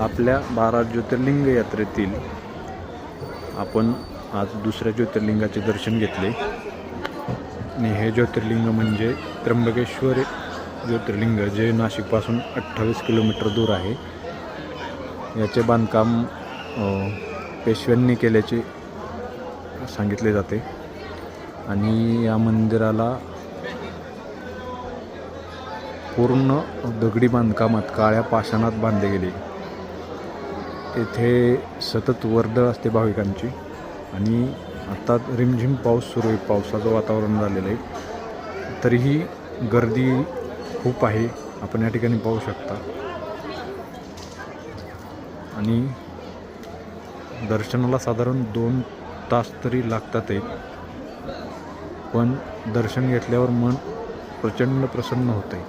आपल्या 12 ज्योतिर्लिंग यात्रेतील आपण आज दुसऱ्या ज्योतिर्लिंगाचे दर्शन घेतले आणि हे ज्योतिर्लिंग म्हणजे त्र्यंबकेश्वर ज्योतिर्लिंग, जे नाशिकपासून 28 किलोमीटर दूर आहे. याचे बांधकाम पेशव्यांनी केल्याचे सांगितले जाते आणि या मंदिराला पूर्ण दगडी बांधकामात काळ्या पाषाणात बांधले गेले. येथे सतत वर्दळ असते भाविकांची आणि आता रिमझिम पाऊस सुरू आहे, पावसाचं वातावरण झालेलं आहे, तरीही गर्दी खूप आहे, आपण या ठिकाणी पाहू शकता. आणि दर्शनाला साधारण 2 तास तरी लागतात आहे, पण दर्शन घेतल्यावर मन प्रचंड प्रसन्न होते.